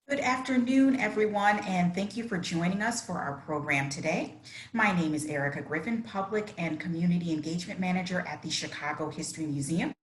Good afternoon, everyone, and thank you for joining us for our program today. My name is Erica Griffin, Public and Community Engagement Manager at the Chicago History Museum.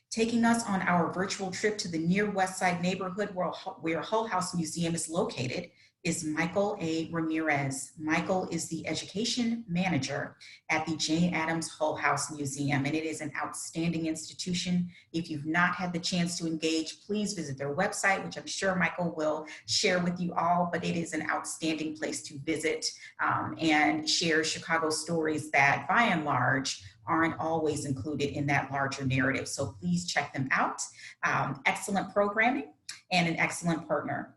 Taking us on our virtual trip to the near West Side neighborhood where HullHouse Museum is located is Michael A. Ramirez. Michael is the education manager at the Jane Addams Hull-House Museum, and it is an outstanding institution. If you've not had the chance to engage, please visit their website, which I'm sure Michael will share with you all, but it is an outstanding place to visit and share Chicago stories that, by and large, aren't always included in that larger narrative. So please check them out. Excellent programming and an excellent partner.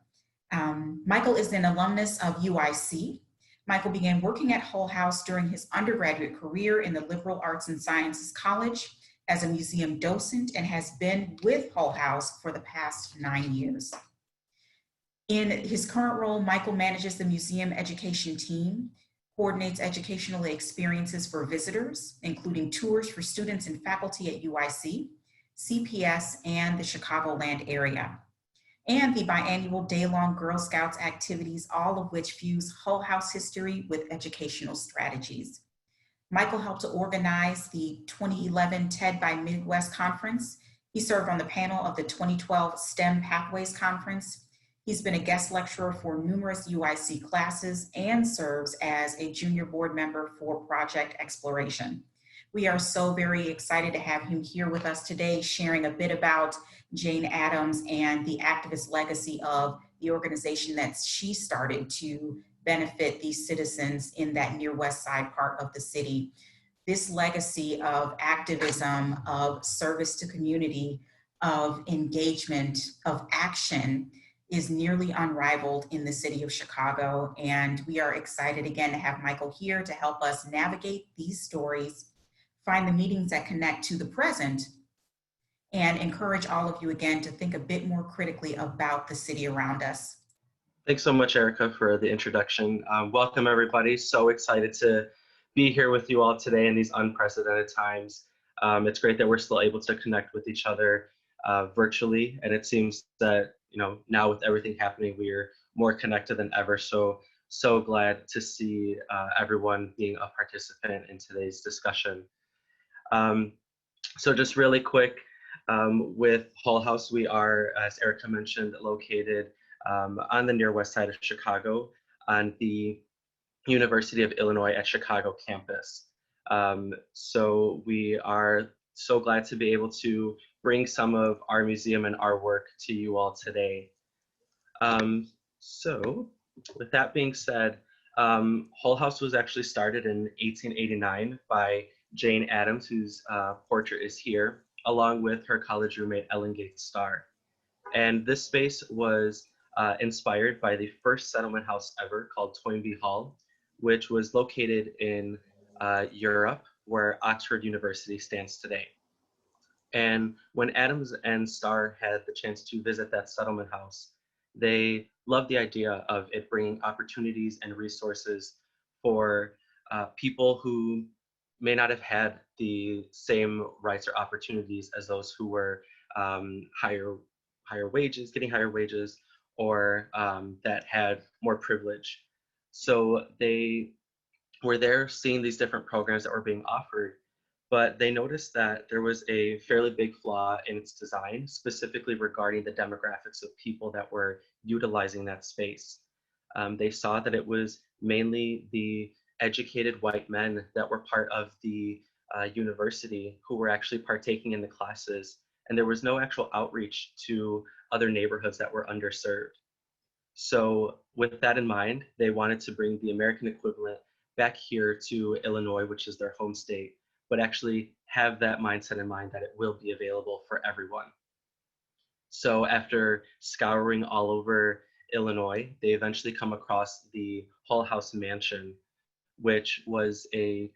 Michael is an alumnus of UIC. Michael began working at Hull House during his undergraduate career in the Liberal Arts and Sciences College as a museum docent and has been with Hull House for the past 9 years. In his current role, Michael manages the museum education team, coordinates educational experiences for visitors, including tours for students and faculty at UIC, CPS, and the Chicagoland area, and the biannual day-long Girl Scouts activities, all of which fuse HullHouse history with educational strategies. Michael helped to organize the 2011 TED by Midwest Conference. He served on the panel of the 2012 STEM Pathways Conference. He's been a guest lecturer for numerous UIC classes and serves as a junior board member for Project Exploration. We are so very excited to have him here with us today, sharing a bit about Jane Addams and the activist legacy of the organization that she started to benefit these citizens in that near West Side part of the city. This legacy of activism, of service to community, of engagement, of action is nearly unrivaled in the city of Chicago. And we are excited again to have Michael here to help us navigate these stories, find the meetings that connect to the present, and encourage all of you again to think a bit more critically about the city around us. Thanks so much, Erica, for the introduction. Welcome, everybody. So excited to be here with you all today in these unprecedented times. It's great that we're still able to connect with each other virtually, and it seems that now with everything happening, we're more connected than ever. So glad to see everyone being a participant in today's discussion. So just really quick, with Hull House, we are, as Erica mentioned, located on the near west side of Chicago on the University of Illinois at Chicago campus. So we are so glad to be able to bring some of our museum and our work to you all today. So with that being said, Hull House was actually started in 1889 by Jane Addams, whose portrait is here, along with her college roommate Ellen Gates Starr. And this space was inspired by the first settlement house ever called Toynbee Hall, which was located in Europe, where Oxford University stands today. And when Addams and Starr had the chance to visit that settlement house, they loved the idea of it bringing opportunities and resources for people who may not have had the same rights or opportunities as those who were higher wages, getting higher wages, or that had more privilege. So they were there seeing these different programs that were being offered, but they noticed that there was a fairly big flaw in its design, specifically regarding the demographics of people that were utilizing that space. They saw that it was mainly the educated white men that were part of the university who were actually partaking in the classes, and there was no actual outreach to other neighborhoods that were underserved. So with that in mind, they wanted to bring the American equivalent back here to Illinois, which is their home state, but actually have that mindset in mind that it will be available for everyone. So after scouring all over Illinois, they eventually come across the Hull House Mansion, which was a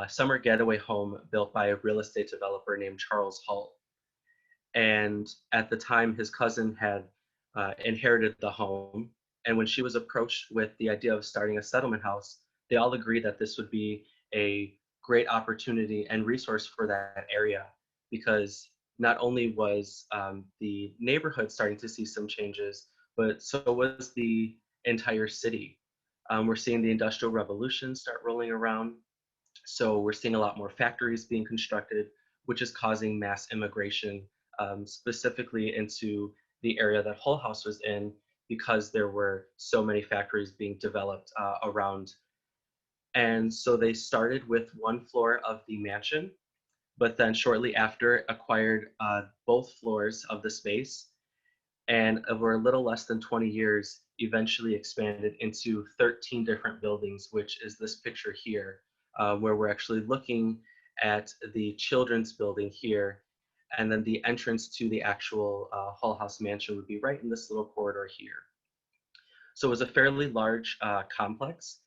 summer getaway home built by a real estate developer named Charles Hull. And at the time, his cousin had inherited the home. And when she was approached with the idea of starting a settlement house, they all agreed that this would be a great opportunity and resource for that area, because not only was the neighborhood starting to see some changes, but so was the entire city. We're seeing the Industrial Revolution start rolling around. So we're seeing a lot more factories being constructed, which is causing mass immigration, specifically into the area that Hull House was in, because there were so many factories being developed around. And so they started with one floor of the mansion, but then shortly after acquired both floors of the space, and over a little less than 20 years, eventually expanded into 13 different buildings, which is this picture here, where we're actually looking at the children's building here, and then the entrance to the actual Hull House mansion would be right in this little corridor here. So it was a fairly large complex,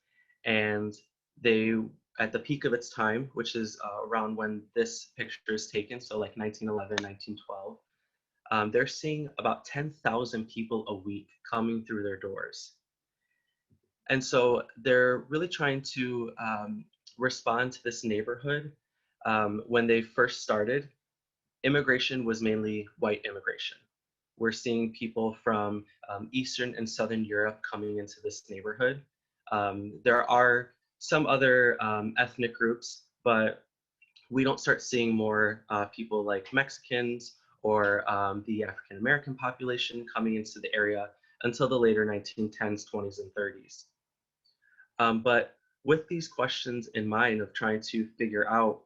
and they, at the peak of its time, which is around when this picture is taken, so like 1911, 1912, they're seeing about 10,000 people a week coming through their doors. And so they're really trying to respond to this neighborhood. When they first started, immigration was mainly white immigration. We're seeing people from Eastern and Southern Europe coming into this neighborhood. There are some other ethnic groups, but we don't start seeing more people like Mexicans or the African American population coming into the area until the later 1910s, 20s, and 30s. But with these questions in mind of trying to figure out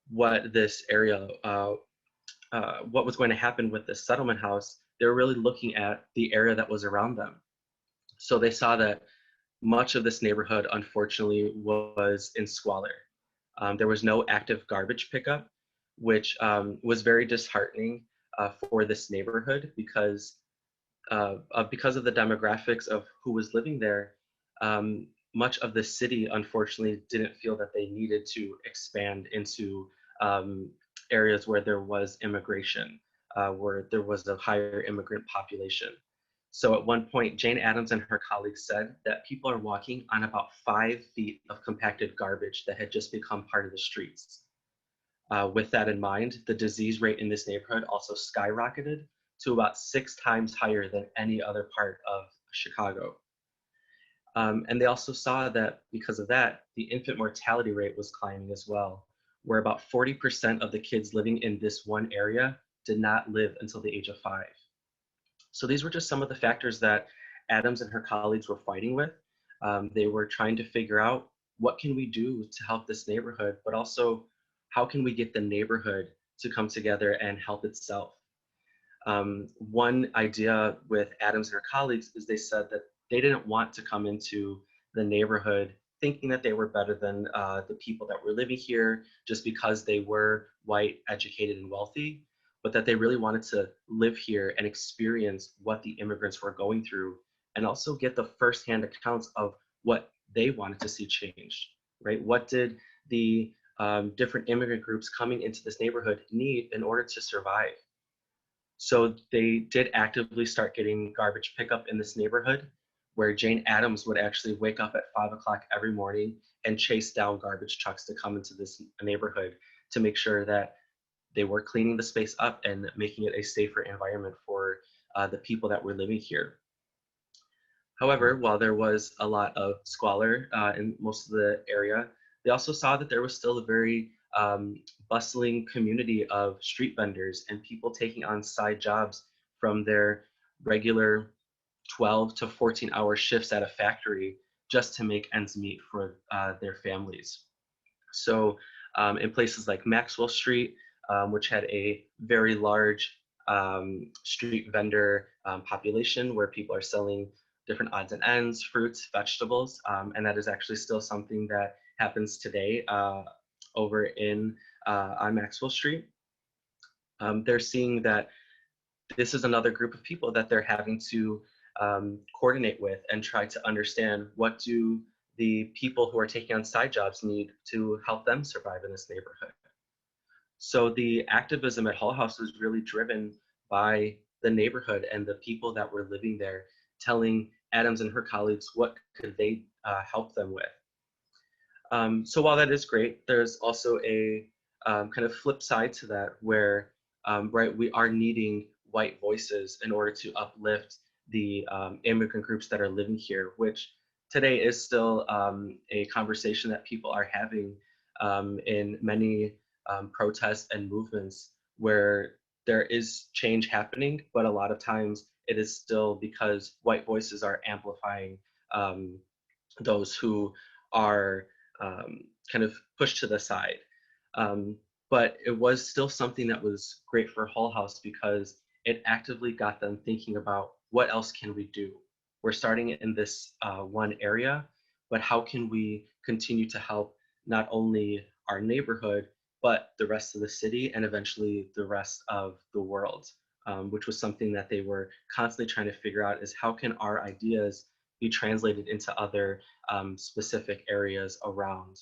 what this area, what was going to happen with this settlement house, they were really looking at the area that was around them. So they saw that much of this neighborhood, unfortunately, was in squalor. There was no active garbage pickup, which was very disheartening for this neighborhood because of the demographics of who was living there. Much of the city, unfortunately, didn't feel that they needed to expand into areas where there was immigration, where there was a higher immigrant population. So at one point, Jane Addams and her colleagues said that people are walking on about 5 feet of compacted garbage that had just become part of the streets. With that in mind, the disease rate in this neighborhood also skyrocketed to about 6 times higher than any other part of Chicago. And they also saw that because of that, the infant mortality rate was climbing as well, where about 40% of the kids living in this one area did not live until the age of 5. So these were just some of the factors that Addams and her colleagues were fighting with. They were trying to figure out what can we do to help this neighborhood, but also how can we get the neighborhood to come together and help itself. One idea with Addams and her colleagues is they said that they didn't want to come into the neighborhood thinking that they were better than the people that were living here just because they were white, educated, and wealthy, but that they really wanted to live here and experience what the immigrants were going through and also get the firsthand accounts of what they wanted to see changed, right? What did the different immigrant groups coming into this neighborhood need in order to survive? So they did actively start getting garbage pickup in this neighborhood, where Jane Addams would actually wake up at 5 o'clock every morning and chase down garbage trucks to come into this neighborhood to make sure that they were cleaning the space up and making it a safer environment for the people that were living here. However, while there was a lot of squalor in most of the area, they also saw that there was still a very bustling community of street vendors and people taking on side jobs from their regular 12 to 14-hour shifts at a factory just to make ends meet for their families. So in places like Maxwell Street, which had a very large street vendor population where people are selling different odds and ends, fruits, vegetables, and that is actually still something that happens today over in on Maxwell Street. They're seeing that this is another group of people that they're having to coordinate with and try to understand what do the people who are taking on side jobs need to help them survive in this neighborhood. So the activism at Hull House was really driven by the neighborhood and the people that were living there, telling Addams and her colleagues what could they help them with. So while that is great, there's also a kind of flip side to that where, right, we are needing white voices in order to uplift the immigrant groups that are living here, which today is still a conversation that people are having in many protests and movements where there is change happening, but a lot of times it is still because white voices are amplifying um, those who are kind of pushed to the side. Um, but it was still something that was great for Hull House because it actively got them thinking about what else can we do? We're starting in this one area, but how can we continue to help not only our neighborhood, but the rest of the city and eventually the rest of the world, which was something that they were constantly trying to figure out is how can our ideas be translated into other specific areas around.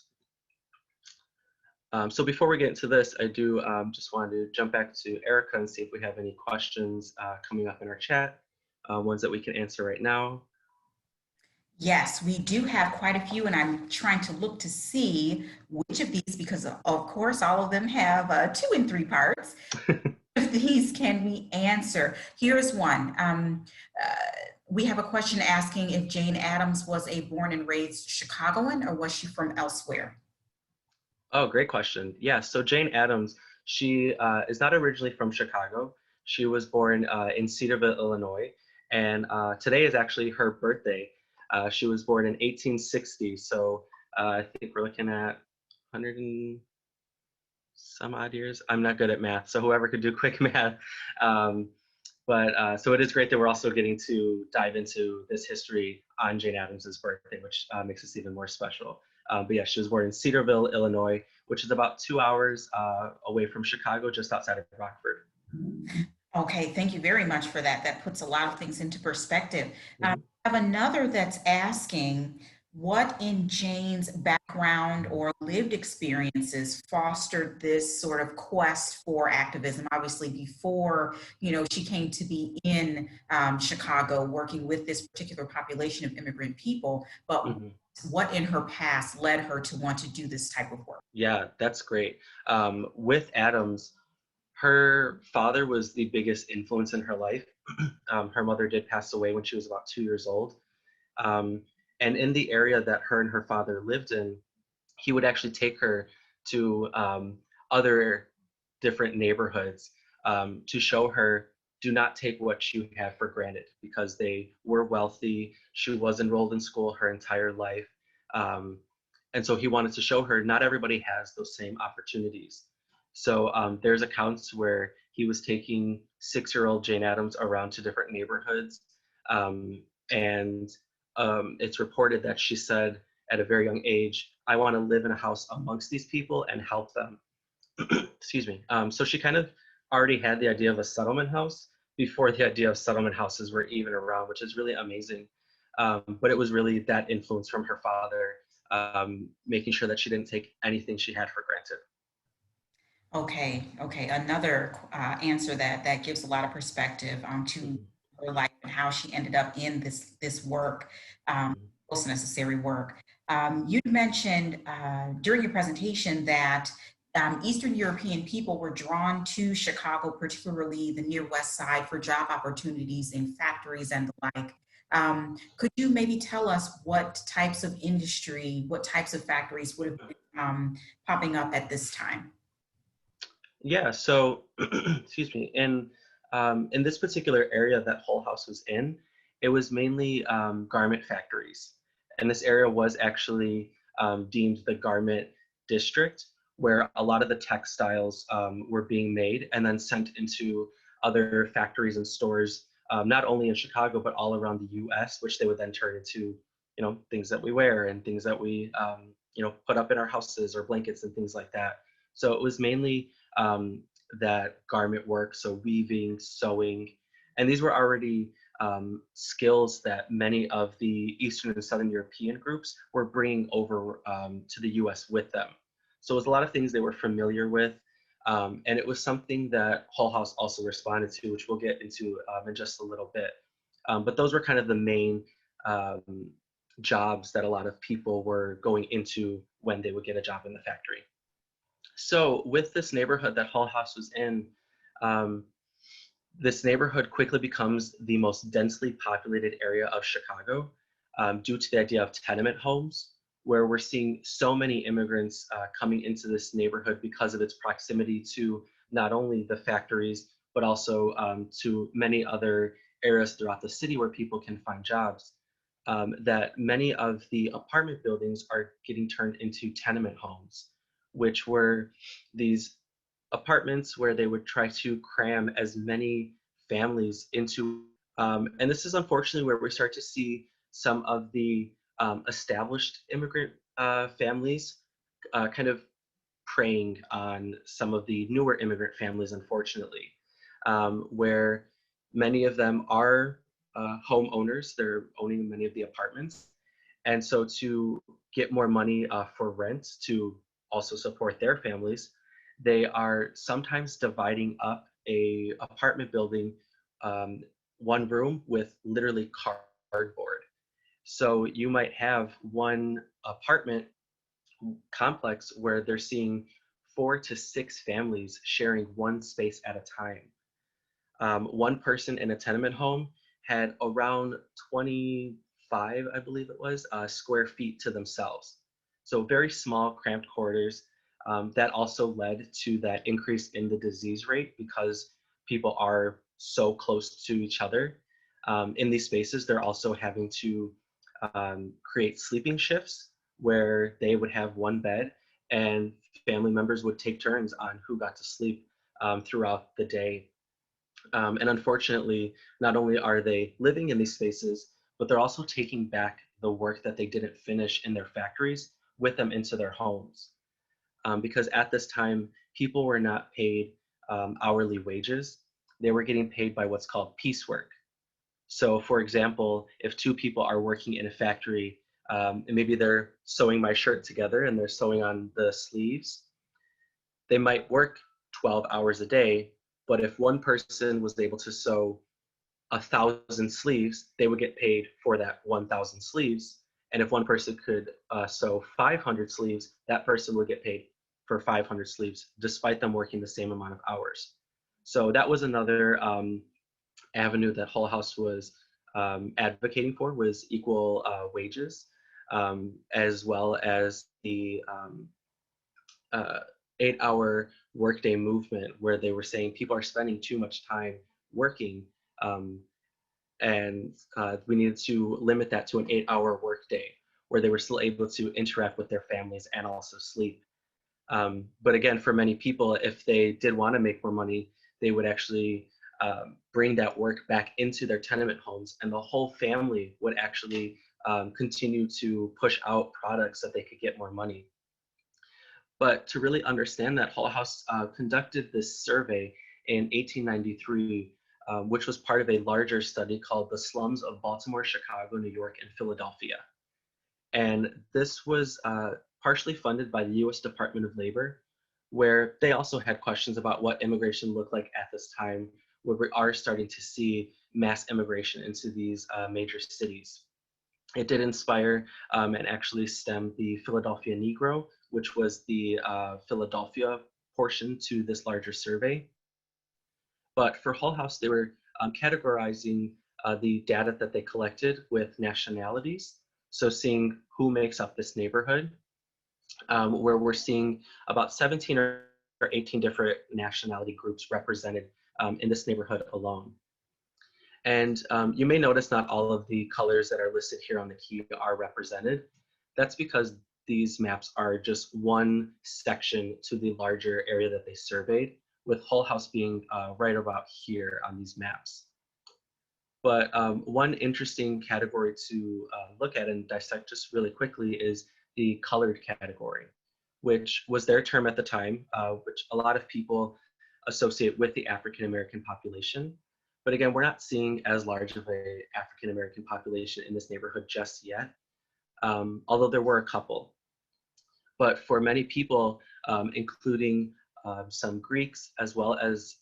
So before we get into this, I do just want to jump back to Erica and see if we have any questions coming up in our chat, ones that we can answer right now. Yes, we do have quite a few, and I'm trying to look to see which of these, because of course, all of them have 2 and 3 parts. Of these can we answer? Here's one. We have a question asking if Jane Addams was a born and raised Chicagoan, or was she from elsewhere? Oh, great question. Yeah, so Jane Addams, she is not originally from Chicago. She was born in Cedarville, Illinois, and today is actually her birthday. She was born in 1860, so I think we're looking at 100 and some odd years. I'm not good at math, so whoever could do quick math. So it is great that we're also getting to dive into this history on Jane Addams's birthday, which makes this even more special. But yeah, she was born in Cedarville, Illinois, which is about 2 hours away from Chicago, just outside of Rockford. Okay, thank you very much for that. That puts a lot of things into perspective. Mhm. I have another that's asking what in Jane's background or lived experiences fostered this sort of quest for activism. Obviously, before she came to be in Chicago working with this particular population of immigrant people, but Mhm. what in her past led her to want to do this type of work? Yeah, that's great. With Addams, her father was the biggest influence in her life. Her mother did pass away when she was about 2 years old. Um, and in the area that her and her father lived in, he would actually take her to other different neighborhoods to show her do not take what you have for granted because they were wealthy. She was enrolled in school her entire life. Um, and so he wanted to show her not everybody has those same opportunities. So there's accounts where he was taking 6-year-old Jane Addams around to different neighborhoods. And it's reported that she said at a very young age, I want to live in a house amongst these people and help them. Excuse me. So she kind of already had the idea of a settlement house before the idea of settlement houses were even around, which is really amazing. But it was really that influence from her father, making sure that she didn't take anything she had for granted. Okay. Another answer that gives a lot of perspective to Mhm, her life and how she ended up in this work, mhm, most necessary work. You mentioned during your presentation that Eastern European people were drawn to Chicago, particularly the near West Side, for job opportunities in factories and the like. Could you maybe tell us what types of industry, what types of factories would have been popping up at this time? Yeah, so excuse me. In this particular area that Hull House was in, it was mainly garment factories, and this area was actually deemed the garment district, where a lot of the textiles were being made and then sent into other factories and stores, not only in Chicago but all around the U.S., which they would then turn into, things that we wear and things that we, put up in our houses or blankets and things like that. So it was mainly um, that garment work, so weaving, sewing, and these were already skills that many of the Eastern and Southern European groups were bringing over to the US with them. So it was a lot of things they were familiar with, and it was something that Hull House also responded to, which we'll get into in just a little bit. But those were kind of the main um, jobs that a lot of people were going into when they would get a job in the factory. So with this neighborhood that Hull House was in, um, This neighborhood quickly becomes the most densely populated area of Chicago due to the idea of tenement homes, where we're seeing so many immigrants coming into this neighborhood because of its proximity to not only the factories, but also to many other areas throughout the city where people can find jobs. That many of the apartment buildings are getting turned into tenement homes, which were these apartments where they would try to cram as many families into. And this is unfortunately where we start to see some of the established immigrant families kind of preying on some of the newer immigrant families, unfortunately, where many of them are homeowners. They're owning many of the apartments. And so to get more money for rent to also support their families, they are sometimes dividing up a apartment building, um, one room with literally cardboard. So you might have one apartment complex where they're seeing 4 to 6 families sharing one space at a time. One person in a tenement home had around 25, I believe it was, square feet to themselves. So very small, cramped quarters. That also led to that increase in the disease rate because people are so close to each other. In these spaces, they're also having to create sleeping shifts where they would have one bed and family members would take turns on who got to sleep throughout the day. And unfortunately, not only are they living in these spaces, but they're also taking back the work that they didn't finish in their factories with them into their homes. Because at this time, people were not paid hourly wages. They were getting paid by what's called piecework. So for example, if 2 people are working in a factory, and maybe they're sewing my shirt together and they're sewing on the sleeves, they might work 12 hours a day, but if one person was able to sew 1,000 sleeves, they would get paid for that 1,000 sleeves. And if one person could sew 500 sleeves, that person would get paid for 500 sleeves, despite them working the same amount of hours. So that was another avenue that Hull House was advocating for, was equal wages, as well as the 8-hour workday movement, where they were saying people are spending too much time working, um, and we needed to limit that to an 8-hour workday, where they were still able to interact with their families and also sleep. But again, for many people, if they did want to make more money, they would actually bring that work back into their tenement homes, and the whole family would actually continue to push out products that they could get more money. But to really understand that, Hull House conducted this survey in 1893, which was part of a larger study called The Slums of Baltimore, Chicago, New York, and Philadelphia. And this was partially funded by the US Department of Labor, where they also had questions about what immigration looked like at this time, where we are starting to see mass immigration into these major cities. It did inspire and actually stem the Philadelphia Negro, which was the Philadelphia portion to this larger survey. But for Hull House, they were categorizing the data that they collected with nationalities. So seeing who makes up this neighborhood, where we're seeing about 17 or 18 different nationality groups represented in this neighborhood alone. And you may notice not all of the colors that are listed here on the key are represented. That's because these maps are just one section to the larger area that they surveyed, with Hull House being right about here on these maps. But one interesting category to look at and dissect just really quickly is the colored category, which was their term at the time, which a lot of people associate with the African American population. But again, we're not seeing as large of a African American population in this neighborhood just yet, although there were a couple. But for many people, including some Greeks, as well as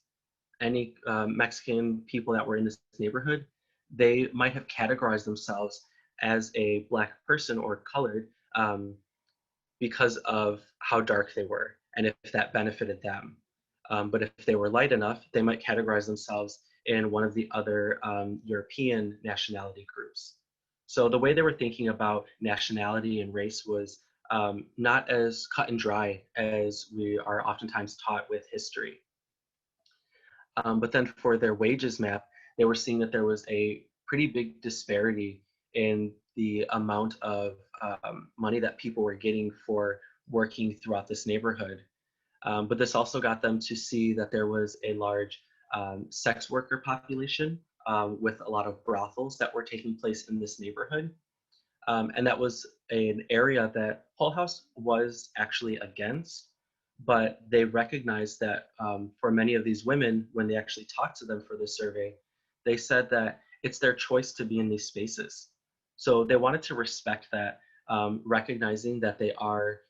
any Mexican people that were in this neighborhood, they might have categorized themselves as a Black person or colored because of how dark they were and if that benefited them. But if they were light enough, they might categorize themselves in one of the other European nationality groups. So the way they were thinking about nationality and race was not as cut and dry as we are oftentimes taught with history. But then for their wages map, they were seeing that there was a pretty big disparity in the amount of money that people were getting for working throughout this neighborhood. But this also got them to see that there was a large sex worker population with a lot of brothels that were taking place in this neighborhood. And that was an area that HullHouse was actually against, but they recognized that for many of these women, when they actually talked to them for the survey, they said that it's their choice to be in these spaces. So they wanted to respect that, recognizing that they are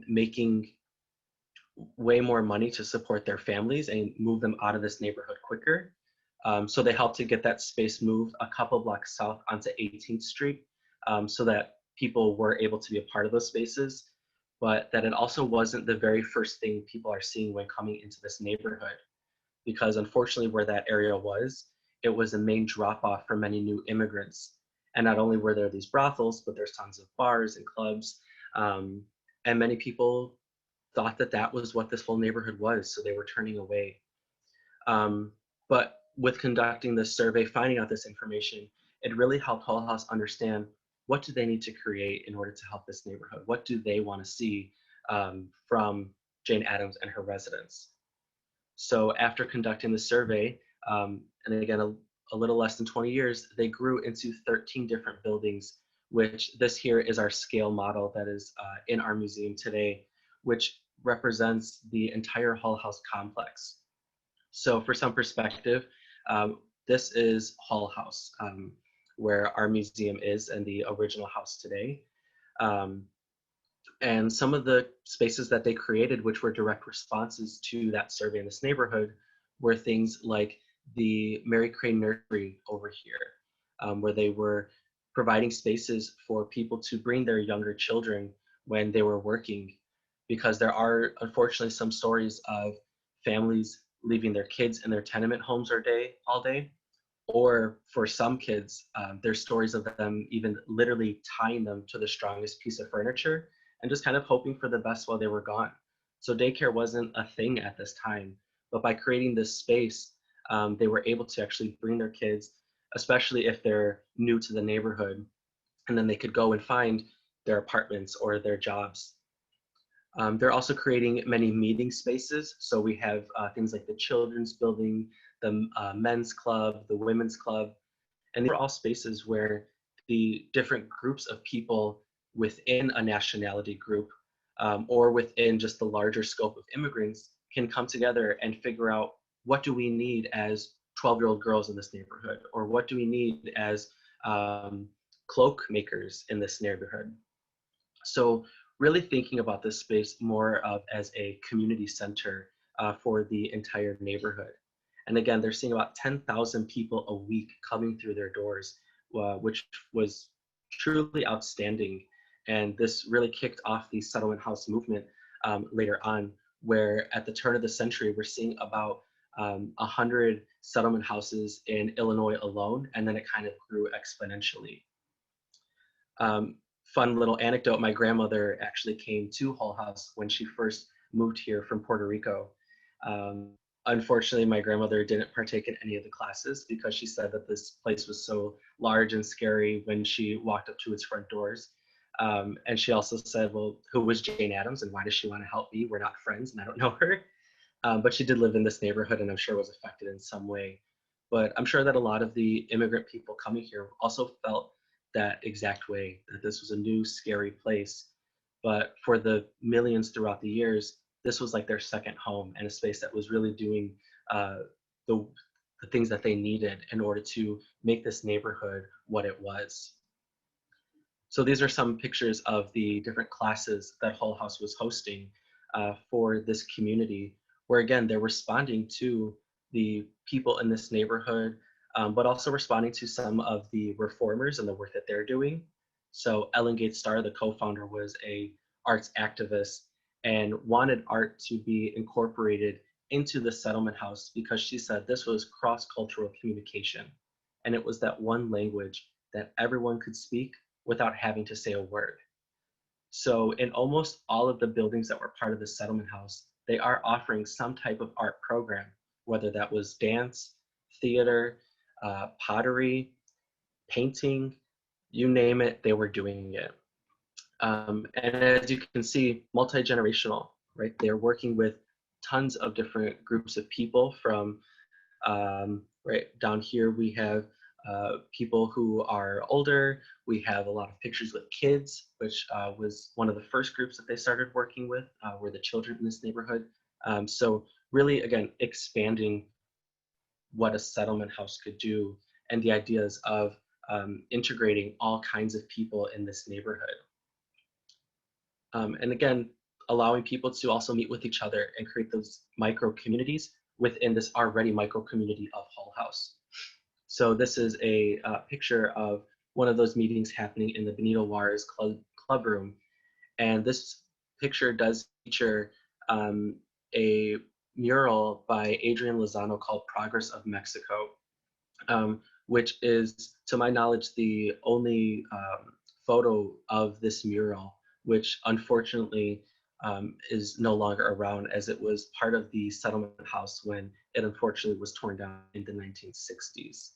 making way more money to support their families and move them out of this neighborhood quicker. So they helped to get that space moved a couple blocks south onto 18th Street so that people were able to be a part of those spaces, but that it also wasn't the very first thing people are seeing when coming into this neighborhood. Because unfortunately where that area was, it was a main drop off for many new immigrants. And not only were there these brothels, but there's tons of bars and clubs. And many people thought that that was what this whole neighborhood was, so they were turning away. But with conducting this survey, finding out this information, it really helped HullHouse understand what do they need to create in order to help this neighborhood? What do they want to see from Jane Addams and her residents? So after conducting the survey, and again, a little less than 20 years, they grew into 13 different buildings, which this here is our scale model that is in our museum today, which represents the entire HullHouse complex. So for some perspective, this is HullHouse, where our museum is and the original house today. And some of the spaces that they created, which were direct responses to that survey in this neighborhood, were things like the Mary Crane Nursery over here, where they were providing spaces for people to bring their younger children when they were working, because there are unfortunately some stories of families leaving their kids in their tenement homes all day, or for some kids, there's stories of them even literally tying them to the strongest piece of furniture and just kind of hoping for the best while they were gone. So daycare wasn't a thing at this time, but by creating this space, they were able to actually bring their kids, especially if they're new to the neighborhood, and then they could go and find their apartments or their jobs. They're also creating many meeting spaces. So we have things like the children's building, the men's club, the women's club, and these are all spaces where the different groups of people within a nationality group or within just the larger scope of immigrants can come together and figure out what do we need as 12-year-old girls in this neighborhood, or what do we need as cloak makers in this neighborhood. So really thinking about this space more of as a community center for the entire neighborhood. And again, they're seeing about 10,000 people a week coming through their doors, which was truly outstanding. And this really kicked off the settlement house movement later on, where at the turn of the century, we're seeing about 100 settlement houses in Illinois alone, and then it kind of grew exponentially. Fun little anecdote, my grandmother actually came to HullHouse when she first moved here from Puerto Rico. Unfortunately, my grandmother didn't partake in any of the classes because she said that this place was so large and scary when she walked up to its front doors. And she also said, well, who was Jane Addams and why does she want to help me? We're not friends and I don't know her. But she did live in this neighborhood and I'm sure was affected in some way. But I'm sure that a lot of the immigrant people coming here also felt that exact way, that this was a new, scary place. But for the millions throughout the years, this was like their second home and a space that was really doing the things that they needed in order to make this neighborhood what it was. So these are some pictures of the different classes that HullHouse was hosting for this community, where again, they're responding to the people in this neighborhood, but also responding to some of the reformers and the work that they're doing. So Ellen Gates Starr, the co-founder, was a arts activist and wanted art to be incorporated into the settlement house because she said this was cross-cultural communication. And it was that one language that everyone could speak without having to say a word. So in almost all of the buildings that were part of the settlement house, they are offering some type of art program, whether that was dance, theater, pottery, painting, you name it, they were doing it. And as you can see, multi-generational, right? They're working with tons of different groups of people from, right down here, we have people who are older. We have a lot of pictures with kids, which was one of the first groups that they started working with, were the children in this neighborhood. So really, again, expanding what a settlement house could do and the ideas of integrating all kinds of people in this neighborhood. And again, allowing people to also meet with each other and create those micro communities within this already micro community of Hull House. So this is a picture of one of those meetings happening in the Benito Juarez club room. And this picture does feature a mural by Adrian Lozano called Progress of Mexico, which is, to my knowledge, the only photo of this mural, which unfortunately is no longer around, as it was part of the settlement house when it unfortunately was torn down in the 1960s.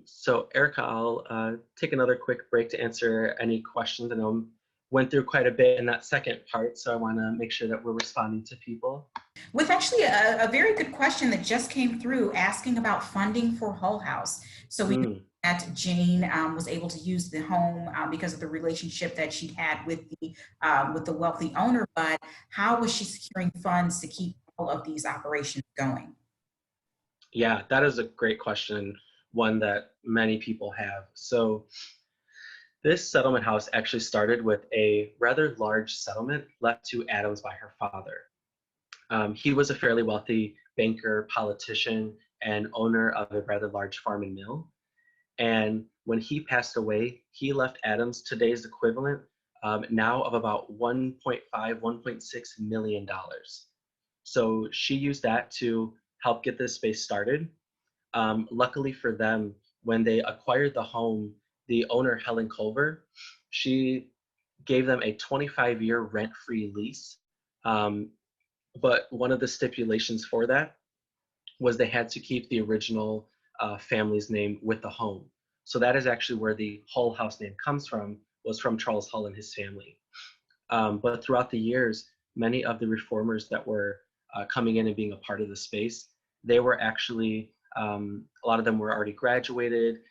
So Erica, I'll take another quick break to answer any questions. I know I went through quite a bit in that second part, so I want to make sure that we're responding to people. With actually a very good question that just came through asking about funding for Hull House. So we know that Jane was able to use the home because of the relationship that she had with the wealthy owner, but how was she securing funds to keep all of these operations going? Yeah, that is a great question, one that many people have. So this settlement house actually started with a rather large settlement left to Addams by her father. He was a fairly wealthy banker, politician, and owner of a rather large farm and mill. And when he passed away, he left Addams today's equivalent now of about $1.5, $1.6 million. So she used that to help get this space started. Luckily for them, when they acquired the home, the owner, Helen Culver, she gave them a 25-year rent-free lease. But one of the stipulations for that was they had to keep the original family's name with the home. So that is actually where the Hull House name comes from, was from Charles Hull and his family. But throughout the years, many of the reformers that were coming in and being a part of the space, they were actually, a lot of them were already graduated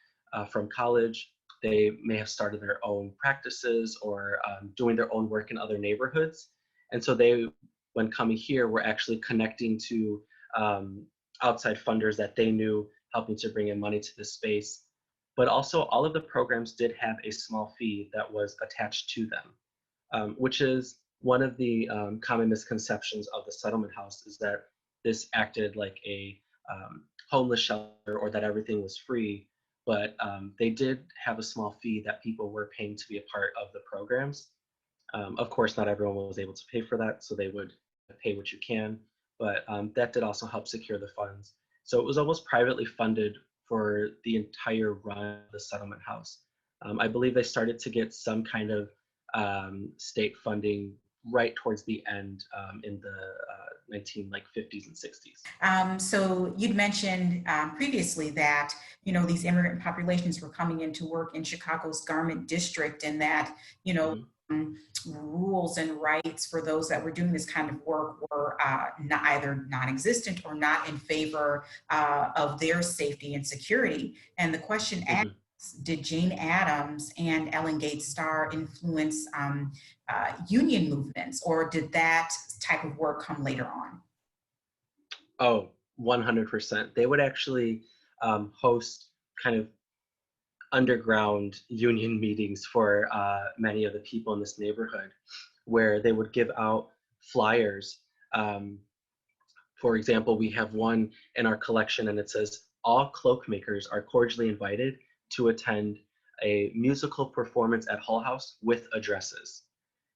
from college. They may have started their own practices or doing their own work in other neighborhoods. And so they, when coming here, were actually connecting to outside funders that they knew, helping to bring in money to the space. But also all of the programs did have a small fee that was attached to them, which is one of the common misconceptions of the settlement house, is that this acted like a homeless shelter or that everything was free. But they did have a small fee that people were paying to be a part of the programs. Of course, not everyone was able to pay for that, so they would pay what you can, but that did also help secure the funds. So it was almost privately funded for the entire run of the settlement house. I believe they started to get some kind of state funding right towards the end in the 1950s and 60s. So you'd mentioned previously that these immigrant populations were coming into work in Chicago's garment district, and that rules and rights for those that were doing this kind of work were either non-existent or not in favor of their safety and security. And the question asks, did Jane Addams and Ellen Gates Starr influence union movements, or did that type of work come later on? Oh, 100%. They would actually host kind of underground union meetings for many of the people in this neighborhood, where they would give out flyers. For example, we have one in our collection, and it says, "All cloak makers are cordially invited to attend a musical performance at Hull House with addresses."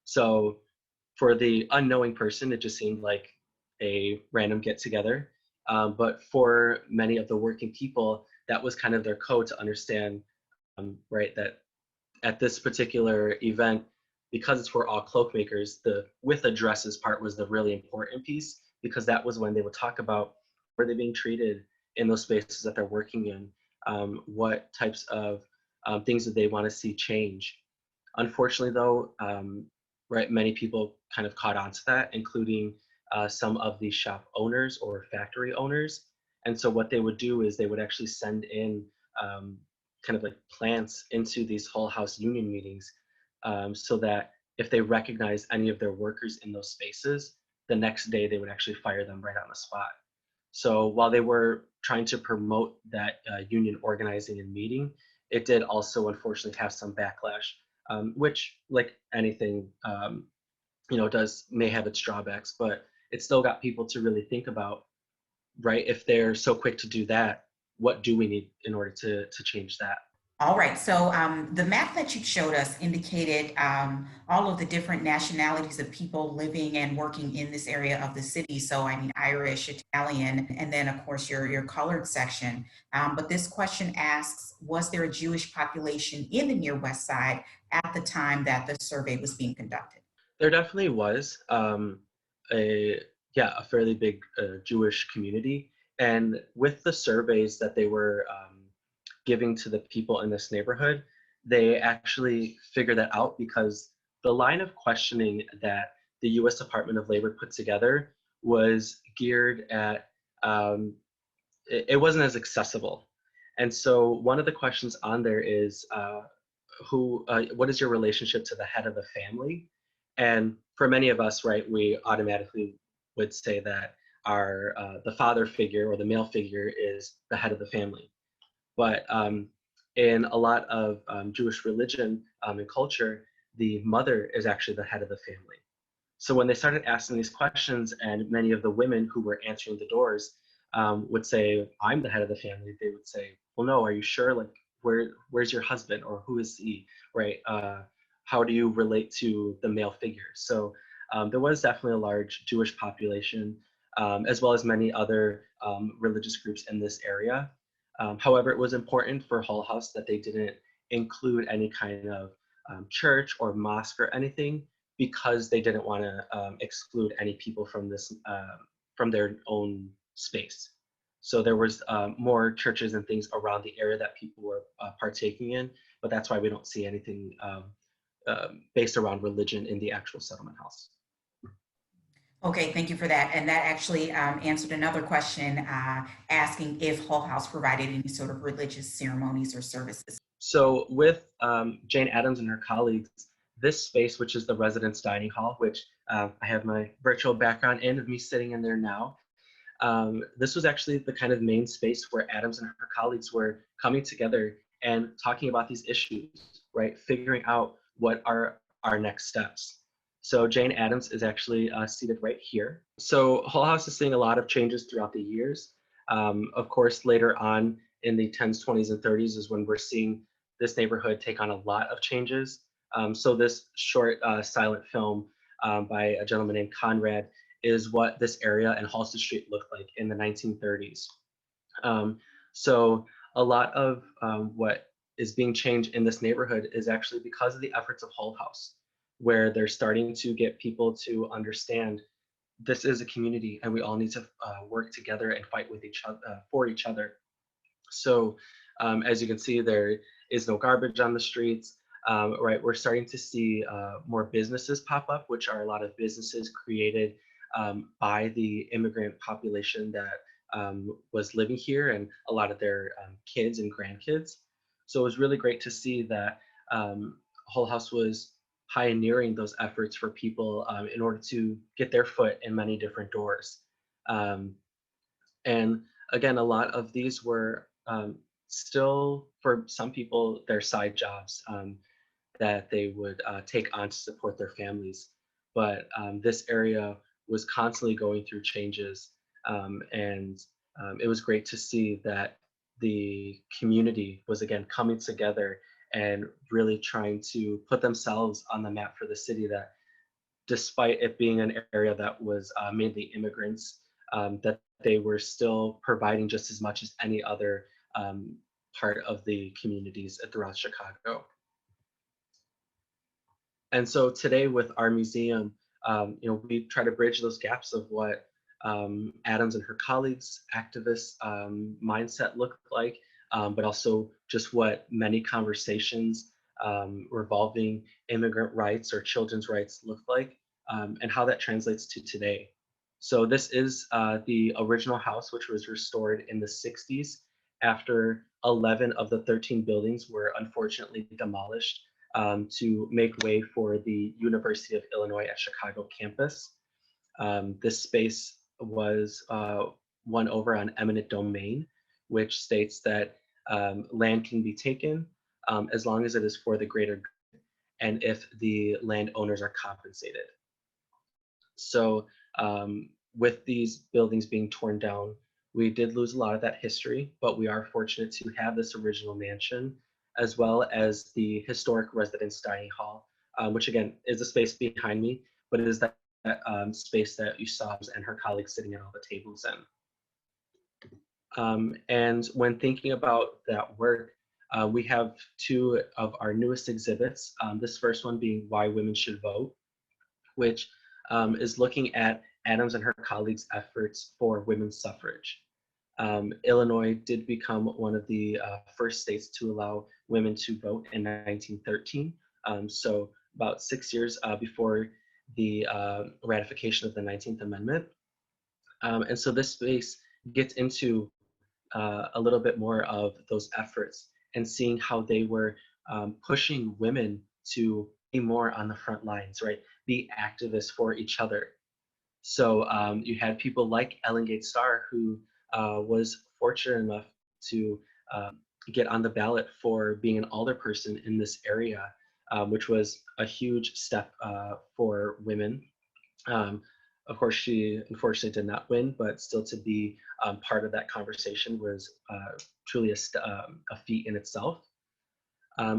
So For the unknowing person, it just seemed like a random get together. But for many of the working people, that was kind of their code to understand, right, that at this particular event, because it's for all cloakmakers, the with addresses part was the really important piece, because that was when they would talk about where they're being treated in those spaces that they're working in, what types of things that they want to see change. Unfortunately, though, right, many people kind of caught on to that, including some of the shop owners or factory owners. And so what they would do is they would actually send in um, kind of like plants into these whole house union meetings, so that if they recognize any of their workers in those spaces, the next day they would actually fire them right on the spot. So while they were trying to promote that union organizing and meeting, it did also unfortunately have some backlash, which, like anything, does may have its drawbacks, but it still got people to really think about, right? If they're so quick to do that, what do we need in order to change that? All right, so the map that you showed us indicated all of the different nationalities of people living and working in this area of the city. So I mean, Irish, Italian, and then of course your colored section. But this question asks, was there a Jewish population in the near West Side at the time that the survey was being conducted? There definitely was a a fairly big Jewish community, and with the surveys that they were giving to the people in this neighborhood, they actually figured that out, because the line of questioning that the U.S. Department of Labor put together was geared at it wasn't as accessible, and so one of the questions on there is what is your relationship to the head of the family? And for many of us, right, we automatically would say that our the father figure or the male figure is the head of the family. But in a lot of Jewish religion and culture, the mother is actually the head of the family. So when they started asking these questions, and many of the women who were answering the doors would say, "I'm the head of the family," they would say, "Well, no, are you sure? Like, where's your husband, or who is he? Right? How do you relate to the male figure?" So there was definitely a large Jewish population, as well as many other religious groups in this area. However, it was important for Hull House that they didn't include any kind of church or mosque or anything, because they didn't want to exclude any people from this from their own space. So there was more churches and things around the area that people were partaking in, but that's why we don't see anything based around religion in the actual settlement house. Okay, thank you for that. And that actually answered another question asking if Hull House provided any sort of religious ceremonies or services. So with Jane Addams and her colleagues, this space, which is the residence dining hall, which I have my virtual background in of me sitting in there now, this was actually the kind of main space where Addams and her colleagues were coming together and talking about these issues, right? Figuring out what are our next steps. So Jane Addams is actually seated right here. So Hull House is seeing a lot of changes throughout the years. Of course, later on in the 10s, 20s, and 30s is when we're seeing this neighborhood take on a lot of changes. So this short silent film by a gentleman named Conrad is what this area and Halsted Street looked like in the 1930s. So a lot of what is being changed in this neighborhood is actually because of the efforts of Hull House, where they're starting to get people to understand this is a community and we all need to work together and fight with each other for each other. So as you can see, there is no garbage on the streets. Right, we're starting to see more businesses pop up, which are a lot of businesses created by the immigrant population that was living here, and a lot of their kids and grandkids. So it was really great to see that Hull House was pioneering those efforts for people in order to get their foot in many different doors. Um, and again, a lot of these were still, for some people, their side jobs that they would take on to support their families. But this area was constantly going through changes, and it was great to see that the community was again coming together and really trying to put themselves on the map for the city that despite it being an area that was mainly immigrants, that they were still providing just as much as any other part of the communities throughout Chicago. And so today with our museum, we try to bridge those gaps of what Addams and her colleagues' activist mindset looked like, but also just what many conversations revolving immigrant rights or children's rights look like, and how that translates to today. So this is the original house, which was restored in the 60s after 11 of the 13 buildings were unfortunately demolished to make way for the University of Illinois at Chicago campus. This space was won over on eminent domain, which states that land can be taken as long as it is for the greater good and if the landowners are compensated. So with these buildings being torn down, we did lose a lot of that history, but we are fortunate to have this original mansion, as well as the historic residence dining hall, which again is the space behind me, but it is that space that you saw and her colleagues sitting at all the tables in. And when thinking about that work, we have two of our newest exhibits. This first one being Why Women Should Vote, which is looking at Addams and her colleagues' efforts for women's suffrage. Illinois did become one of the first states to allow women to vote in 1913. So about 6 years before the ratification of the 19th Amendment. And so this space gets into a little bit more of those efforts and seeing how they were pushing women to be more on the front lines, right? Be activists for each other. So you had people like Ellen Gate Starr, who was fortunate enough to get on the ballot for being an alderperson in this area, which was a huge step for women. Of course, she unfortunately did not win, but still to be part of that conversation was truly a feat in itself.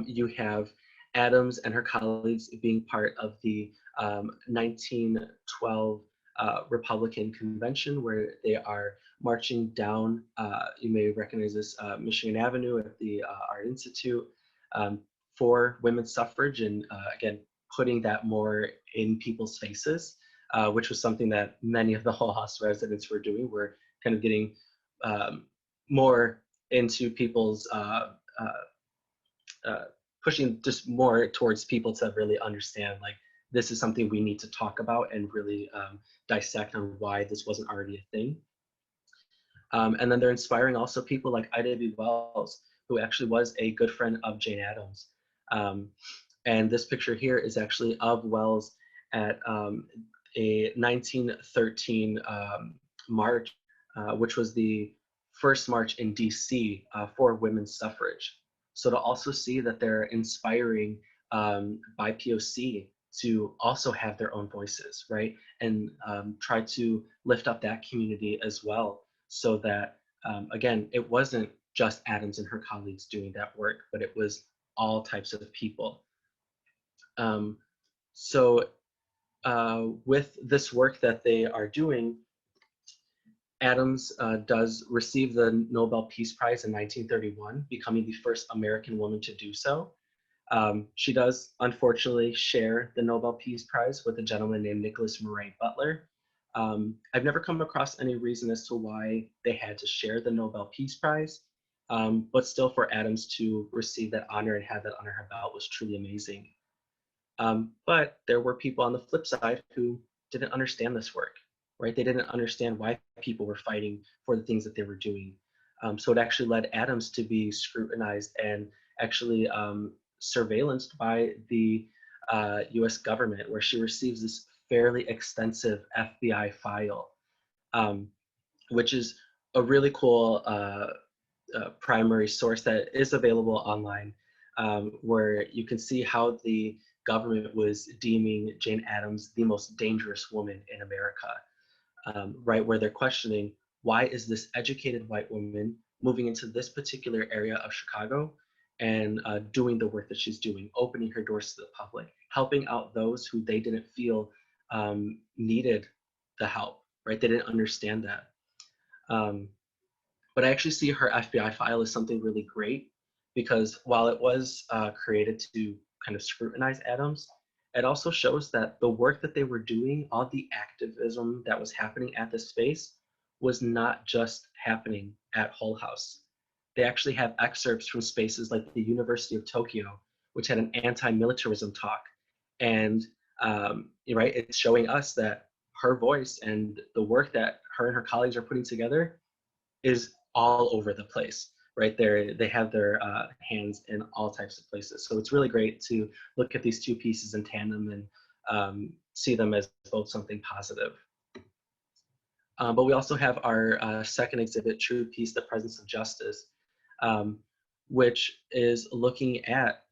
You have Addams and her colleagues being part of the 1912 Republican Convention, where they are marching down, you may recognize this, Michigan Avenue at the Art Institute, for women's suffrage, and again, putting that more in people's faces, which was something that many of the HullHouse residents were doing. We're kind of getting more into people's pushing just more towards people to really understand, like, this is something we need to talk about and really dissect on why this wasn't already a thing. And then they're inspiring also people like Ida B. Wells, who actually was a good friend of Jane Addams. And this picture here is actually of Wells at a 1913 march, which was the first march in DC for women's suffrage. So to also see that they're inspiring BIPOC to also have their own voices, right? And try to lift up that community as well, so that, again, it wasn't just Addams and her colleagues doing that work, but it was all types of people. With this work that they are doing, Addams does receive the Nobel Peace Prize in 1931, becoming the first American woman to do so. She does, unfortunately, share the Nobel Peace Prize with a gentleman named Nicholas Murray Butler. I've never come across any reason as to why they had to share the Nobel Peace Prize, but still for Addams to receive that honor and have that under her belt was truly amazing. But there were people on the flip side who didn't understand this work, right? They didn't understand why people were fighting for the things that they were doing. So it actually led Addams to be scrutinized and actually surveillanced by the US government, where she receives this fairly extensive FBI file, which is a really cool primary source that is available online, where you can see how the government was deeming Jane Addams the most dangerous woman in America, right? Where they're questioning, why is this educated white woman moving into this particular area of Chicago and doing the work that she's doing, opening her doors to the public, helping out those who they didn't feel needed the help, right? They didn't understand that. But I actually see her FBI file as something really great because while it was created to kind of scrutinize Addams, it also shows that the work that they were doing, all the activism that was happening at the space, was not just happening at Hull House. They actually have excerpts from spaces like the University of Tokyo, which had an anti-militarism talk. And right, it's showing us that her voice and the work that her and her colleagues are putting together is all over the place, right? They have their hands in all types of places. So it's really great to look at these two pieces in tandem and see them as both something positive. But we also have our second exhibit, True Peace, the Presence of Justice, which is looking at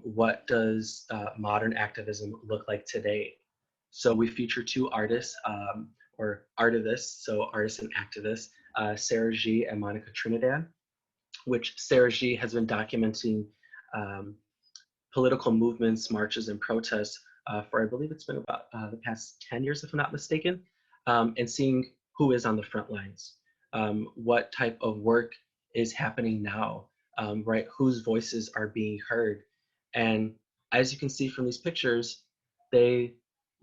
what does modern activism look like today. So we feature two artists, or artivists, so artists and activists, Sarah-Ji and Monica Trinidad, which Sarah-Ji has been documenting political movements, marches, and protests for, I believe it's been about the past 10 years, if I'm not mistaken, and seeing who is on the front lines, what type of work is happening now, right? Whose voices are being heard. And as you can see from these pictures, they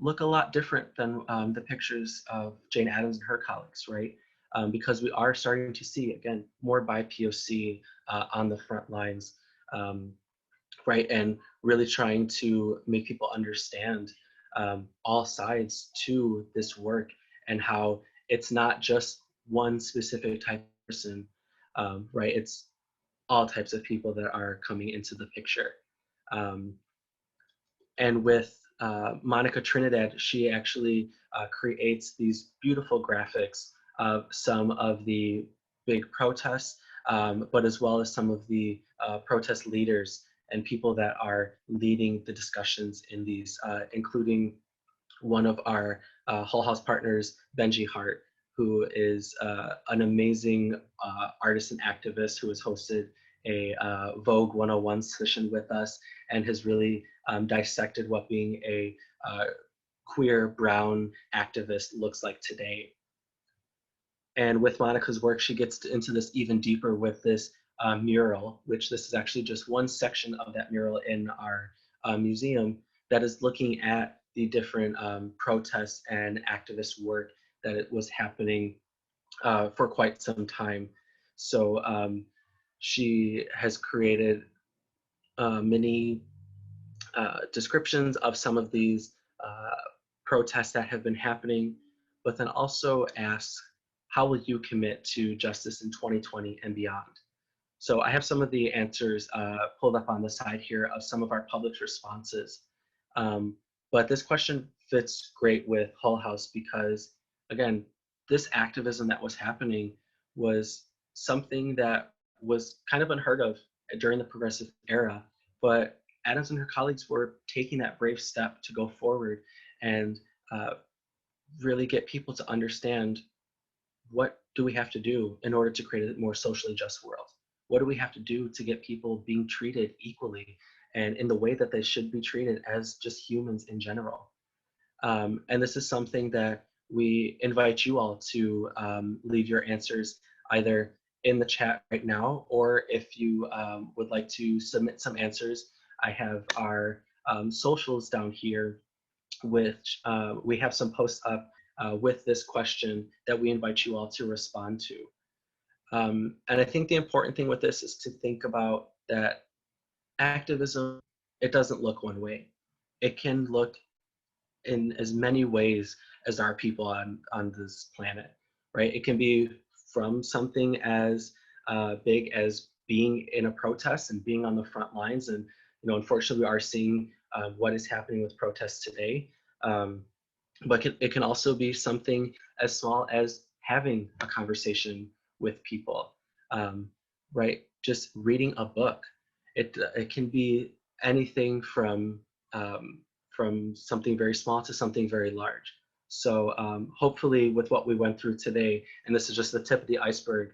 look a lot different than the pictures of Jane Addams and her colleagues, right? Because we are starting to see, again, more BIPOC on the front lines, right? And really trying to make people understand all sides to this work and how it's not just one specific type of person, right? It's all types of people that are coming into the picture. And with Monica Trinidad, she actually creates these beautiful graphics of some of the big protests, but as well as some of the protest leaders and people that are leading the discussions in these, including one of our Hull House partners, Benji Hart, who is an amazing artist and activist who has hosted a Vogue 101 session with us and has really dissected what being a queer brown activist looks like today. And with Monica's work, she gets into this even deeper with this mural, which this is actually just one section of that mural in our museum that is looking at the different protests and activist work that it was happening for quite some time. So she has created many descriptions of some of these protests that have been happening, but then also asks, how will you commit to justice in 2020 and beyond? So I have some of the answers pulled up on the side here of some of our published responses. But this question fits great with Hull House because, again, this activism that was happening was something that was kind of unheard of during the progressive era, but Addams and her colleagues were taking that brave step to go forward and really get people to understand, what do we have to do in order to create a more socially just world? What do we have to do to get people being treated equally and in the way that they should be treated as just humans in general? And this is something that we invite you all to leave your answers either in the chat right now, or if you would like to submit some answers, I have our socials down here, which we have some posts up with this question that we invite you all to respond to. And I think the important thing with this is to think about that activism, it doesn't look one way. It can look in as many ways as there are people on this planet, right? It can be from something as big as being in a protest and being on the front lines. And, unfortunately, we are seeing what is happening with protests today. But it can also be something as small as having a conversation with people, right? Just reading a book. It can be anything from something very small to something very large. So hopefully with what we went through today, and this is just the tip of the iceberg,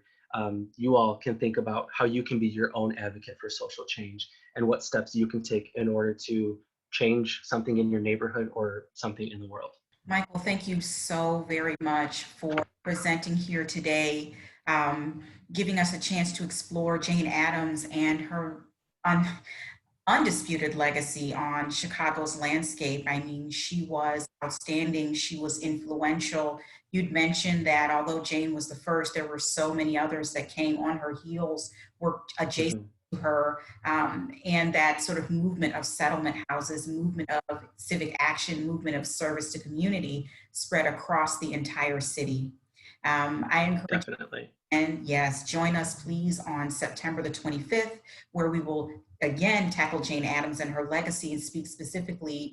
you all can think about how you can be your own advocate for social change and what steps you can take in order to change something in your neighborhood or something in the world. Michael, thank you so very much for presenting here today, um, giving us a chance to explore Jane Addams and her un- undisputed legacy on Chicago's landscape. I mean, she was outstanding, she was influential. You'd mentioned that although Jane was the first, there were so many others that came on her heels, worked adjacent Mhm. to her, and that sort of movement of settlement houses, movement of civic action, movement of service to community spread across the entire city. I encourage Definitely. and yes, join us please on September the 25th, where we will again tackle Jane Addams and her legacy and speak specifically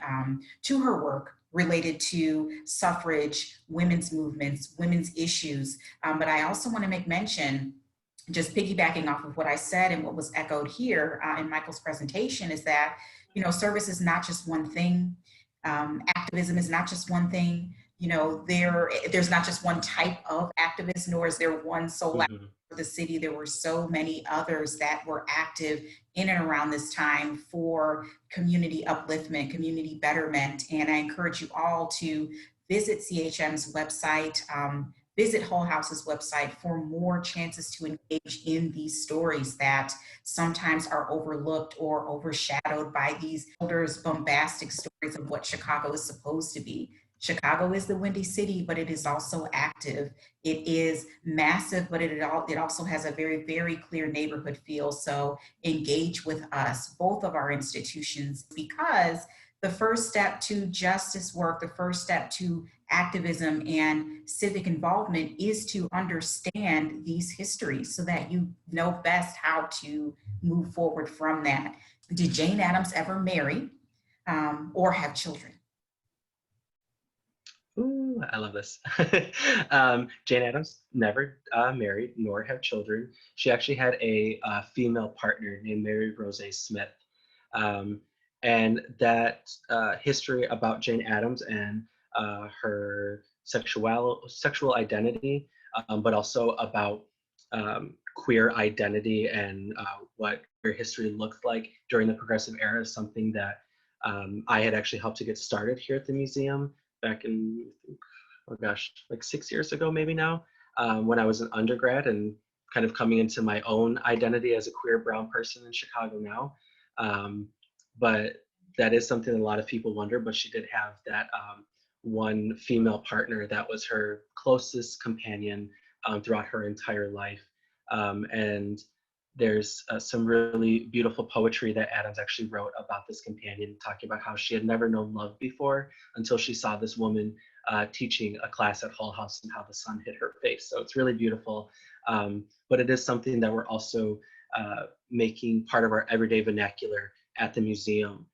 to her work related to suffrage, women's movements, women's issues. But I also want to make mention, just piggybacking off of what I said and what was echoed here in Michael's presentation, is that, service is not just one thing. Activism is not just one thing. There's not just one type of activist, nor is there one sole activist Mhm. for the city. There were so many others that were active in and around this time for community upliftment, community betterment. And I encourage you all to visit CHM's website, visit HullHouse's website for more chances to engage in these stories that sometimes are overlooked or overshadowed by these elders' bombastic stories of what Chicago is supposed to be. Chicago is the Windy City, but it is also active. It is massive, but it also has a very, very clear neighborhood feel. So engage with us, both of our institutions, because the first step to justice work, the first step to activism and civic involvement is to understand these histories so that you know best how to move forward from that. Did Jane Addams ever marry or have children? Ooh, I love this. Jane Addams never married nor have children. She actually had a female partner named Mary Rose Smith. Um, and that history about Jane Addams and her sexual identity, but also about queer identity and what queer history looked like during the progressive era is something that I had actually helped to get started here at the museum back in, oh gosh, like 6 years ago, maybe now, when I was an undergrad and kind of coming into my own identity as a queer brown person in Chicago now. Um, but that is something a lot of people wonder, but she did have that one female partner that was her closest companion throughout her entire life. And there's some really beautiful poetry that Adams actually wrote about this companion, talking about how she had never known love before until she saw this woman teaching a class at Hull House and how the sun hit her face. So it's really beautiful. But it is something that we're also making part of our everyday vernacular at the museum.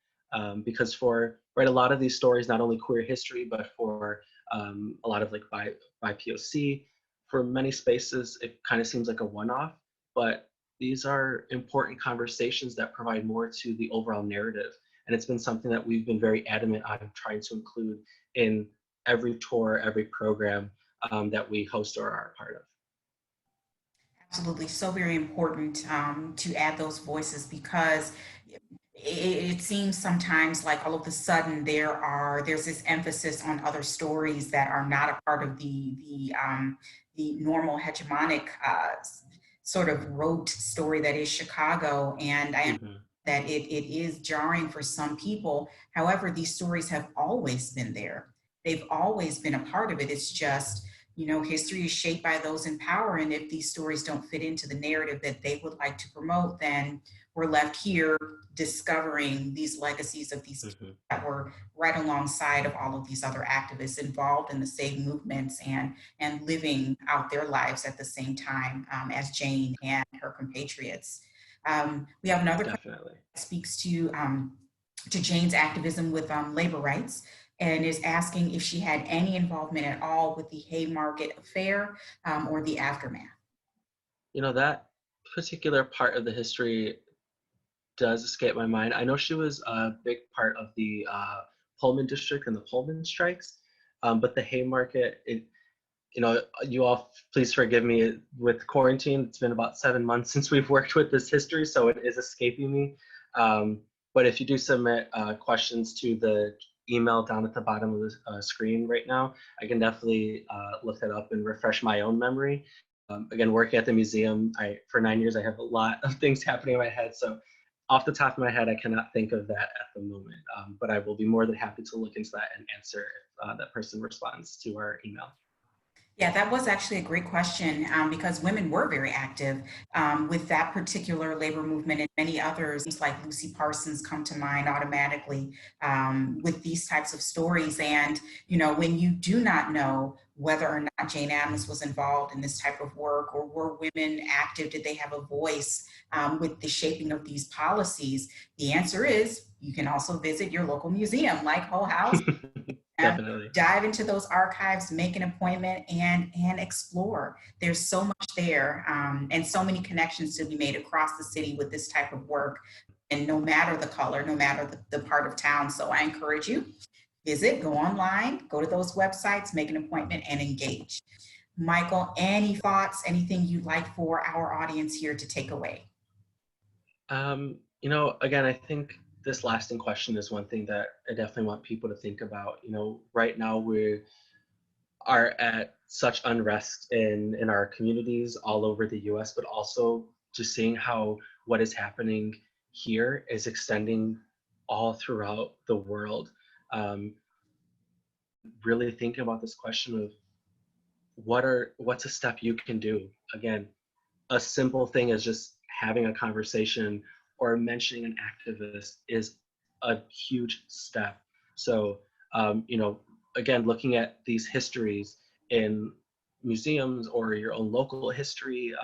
Because for a lot of these stories, not only queer history, but for a lot of like by POC, for many spaces, it kind of seems like a one-off, but these are important conversations that provide more to the overall narrative. And it's been something that we've been very adamant on trying to include in every tour, every program that we host or are a part of. Absolutely, so very important to add those voices because it seems sometimes like all of a sudden there's this emphasis on other stories that are not a part of the normal hegemonic sort of rote story that is Chicago, and I understand Mhm. that it is jarring for some people. However, these stories have always been there. They've always been a part of it. It's just, history is shaped by those in power, and if these stories don't fit into the narrative that they would like to promote, then we're left here discovering these legacies of these people Mhm. that were right alongside of all of these other activists involved in the same movements and living out their lives at the same time as Jane and her compatriots. We have another question Definitely. that speaks to Jane's activism with labor rights and is asking if she had any involvement at all with the Haymarket affair or the aftermath. That particular part of the history does escape my mind. I know she was a big part of the Pullman district and the Pullman strikes, but the Haymarket, you all please forgive me with quarantine. It's been about 7 months since we've worked with this history, so it is escaping me. But if you do submit questions to the email down at the bottom of the screen right now, I can definitely look it up and refresh my own memory. Again, working at the museum, for 9 years, I have a lot of things happening in my head. So off the top of my head, I cannot think of that at the moment, but I will be more than happy to look into that and answer if that person responds to our email. Yeah, that was actually a great question because women were very active with that particular labor movement and many others, like Lucy Parsons come to mind automatically with these types of stories. And, you know, when you do not know whether or not Jane Addams was involved in this type of work, or were women active, did they have a voice with the shaping of these policies? The answer is you can also visit your local museum like Hull House. Definitely. Dive into those archives, make an appointment, and explore. There's so much there, and so many connections to be made across the city with this type of work, and no matter the color, no matter the part of town. So I encourage you, visit, go online, go to those websites, make an appointment, and engage. Michael, any thoughts, anything you'd like for our audience here to take away? You know, again, I think this lasting question is one thing that I definitely want people to think about. You know, right now we are at such unrest in our communities all over the US, but also just seeing how what is happening here is extending all throughout the world. Um, really thinking about this question of what's a step you can do. Again, a simple thing is just having a conversation or mentioning an activist is a huge step. So, you know, again, looking at these histories in museums or your own local history,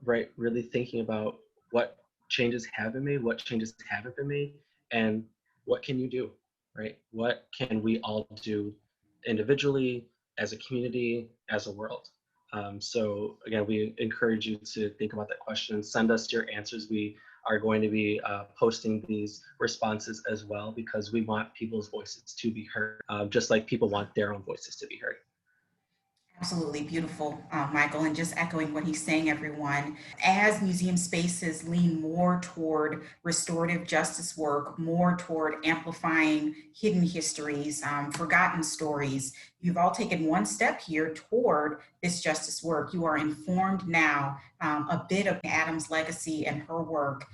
right, really thinking about what changes have been made, what changes haven't been made, and what can you do, right? What can we all do individually, as a community, as a world? So again, we encourage you to think about that question. Send us your answers. We are going to be posting these responses as well because we want people's voices to be heard, just like people want their own voices to be heard. Absolutely beautiful, Michael. And just echoing what he's saying, everyone, as museum spaces lean more toward restorative justice work, more toward amplifying hidden histories, forgotten stories, you've all taken one step here toward this justice work. You are informed now a bit of Addams' legacy and her work.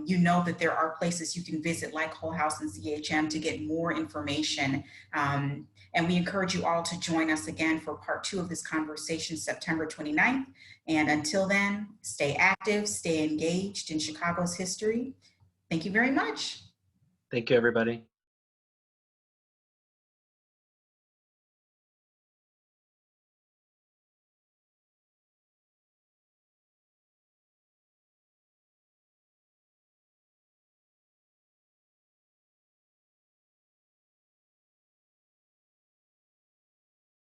You know that there are places you can visit like Hull House and CHM to get more information. And we encourage you all to join us again for part 2 of this conversation, September 29th. And until then, stay active, stay engaged in Chicago's history. Thank you very much. Thank you, everybody.